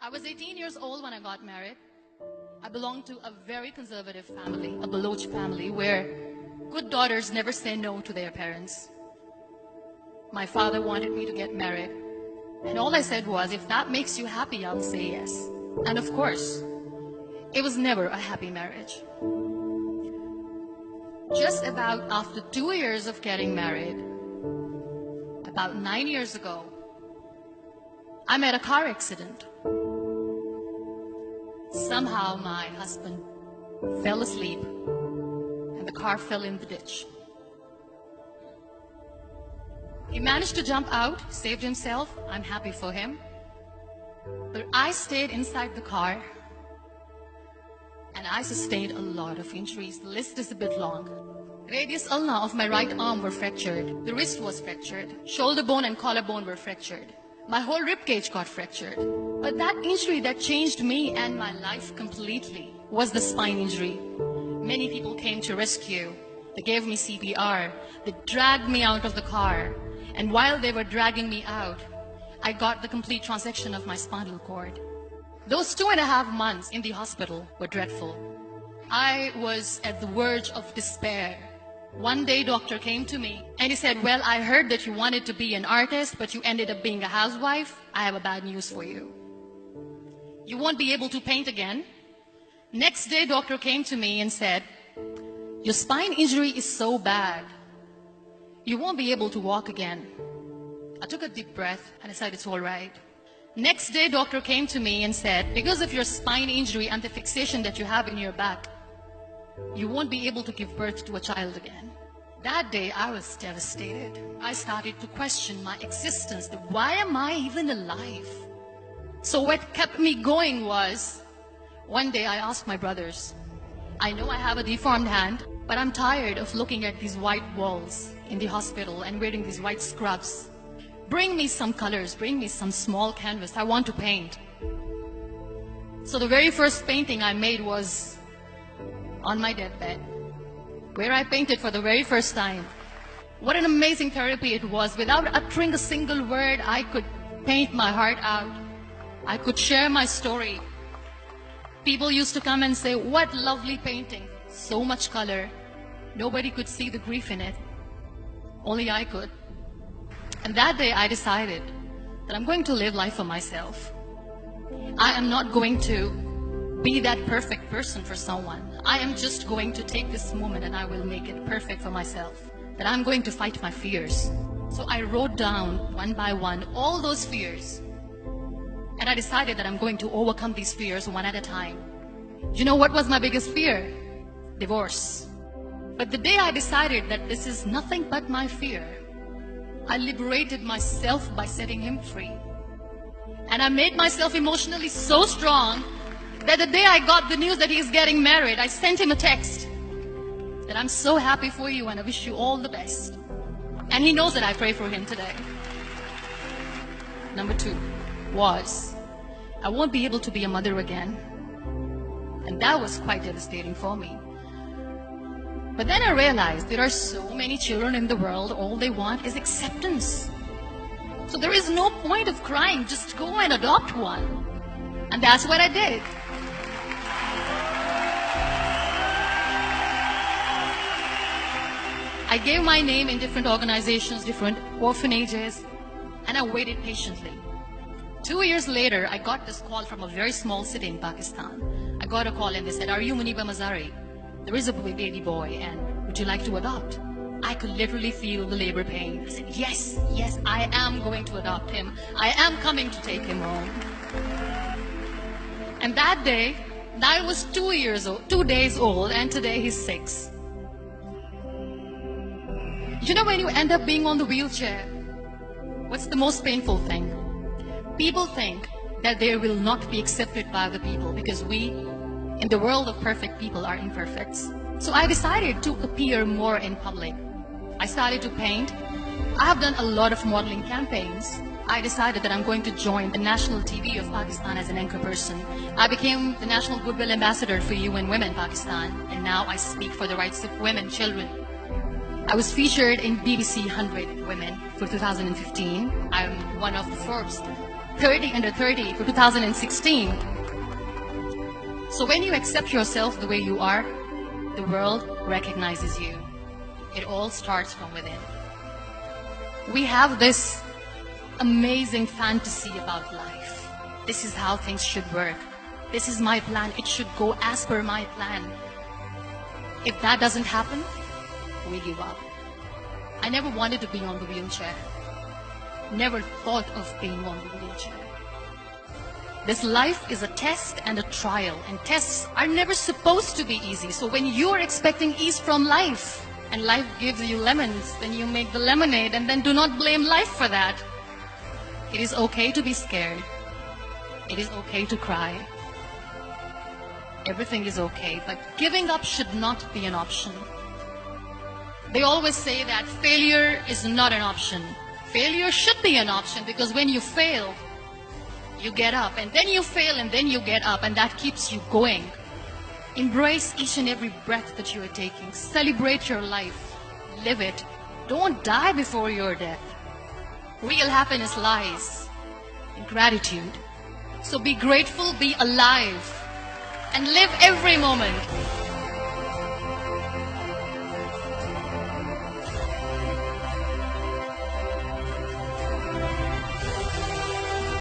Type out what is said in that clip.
I was 18 years old when I got married. I belonged to a very conservative family, a Baloch family, where good daughters never say no to their parents. My father wanted me to get married, and all I said was, if that makes you happy, I'll say yes. And of course, it was never a happy marriage. Just about after 2 years of getting married, about 9 years ago, I met a car accident. Somehow my husband fell asleep and the car fell in the ditch. He managed to jump out, saved himself. I'm happy for him. But I stayed inside the car and I sustained a lot of injuries. The list is a bit long. Radius ulna of my right arm were fractured. The wrist was fractured. Shoulder bone and collarbone were fractured. My whole rib cage got fractured. But that injury that changed me and my life completely was the spine injury. Many people came to rescue. They gave me CPR. They dragged me out of the car. And while they were dragging me out, I got the complete transection of my spinal cord. Those 2.5 months in the hospital were dreadful. I was at the verge of despair. One day, doctor came to me and he said, well, I heard that you wanted to be an artist, but you ended up being a housewife. I have a bad news for you. You won't be able to paint again. Next day, doctor came to me and said, your spine injury is so bad, you won't be able to walk again. I took a deep breath and I said, it's all right. Next day, doctor came to me and said, because of your spine injury and the fixation that you have in your back, you won't be able to give birth to a child again. That day, I was devastated. I started to question my existence. Why am I even alive? So what kept me going was, one day I asked my brothers, I know I have a deformed hand, but I'm tired of looking at these white walls in the hospital and wearing these white scrubs. Bring me some colors, bring me some small canvas. I want to paint. So the very first painting I made was on my deathbed, where I painted for the very first time. What an amazing therapy it was. Without uttering a single word, I could paint my heart out. I could share my story. People used to come and say, what lovely painting. So much color. Nobody could see the grief in it. Only I could. And that day I decided that I'm going to live life for myself. I am not going to be that perfect person for someone. I am just going to take this moment and I will make it perfect for myself. That I'm going to fight my fears. So I wrote down one by one all those fears. And I decided that I'm going to overcome these fears one at a time. You know what was my biggest fear? Divorce. But the day I decided that this is nothing but my fear, I liberated myself by setting him free. And I made myself emotionally so strong that the day I got the news that he's getting married, I sent him a text that I'm so happy for you and I wish you all the best. And he knows that I pray for him today. Number 2 was, I won't be able to be a mother again. And that was quite devastating for me. But then I realized there are so many children in the world, all they want is acceptance. So there is no point of crying, just go and adopt one. And that's what I did. I gave my name in different organizations, different orphanages, and I waited patiently. 2 years later, I got this call from a very small city in Pakistan. I got a call and they said, are you Muniba Mazari? There is a baby boy and would you like to adopt? I could literally feel the labor pain. I said, yes, yes, I am going to adopt him. I am coming to take him home. And that day, I was 2 days old, and today he's 6. You know, when you end up being on the wheelchair, what's the most painful thing? People think that they will not be accepted by other people because we, in the world of perfect people, are imperfects. So I decided to appear more in public. I started to paint. I have done a lot of modeling campaigns. I decided that I'm going to join the national TV of Pakistan as an anchor person. I became the National Goodwill Ambassador for UN Women Pakistan, and now I speak for the rights of women, children. I was featured in BBC 100 Women for 2015. I'm one of the Forbes 30 under 30 for 2016. So when you accept yourself the way you are, the world recognizes you. It all starts from within. We have this amazing fantasy about life. This is how things should work. This is my plan. It should go as per my plan. If that doesn't happen, we give up. I never wanted to be on the wheelchair. Never thought of being on the wheelchair. This life is a test and a trial, and tests are never supposed to be easy. So when you're expecting ease from life, and life gives you lemons, then you make the lemonade, and then do not blame life for that. It is okay to be scared. It is okay to cry. Everything is okay, but giving up should not be an option. They always say that failure is not an option. Failure should be an option, because when you fail, you get up, and then you fail, and then you get up, and that keeps you going. Embrace each and every breath that you are taking. Celebrate your life. Live it. Don't die before your death. Real happiness lies in gratitude. So be grateful, be alive, and live every moment.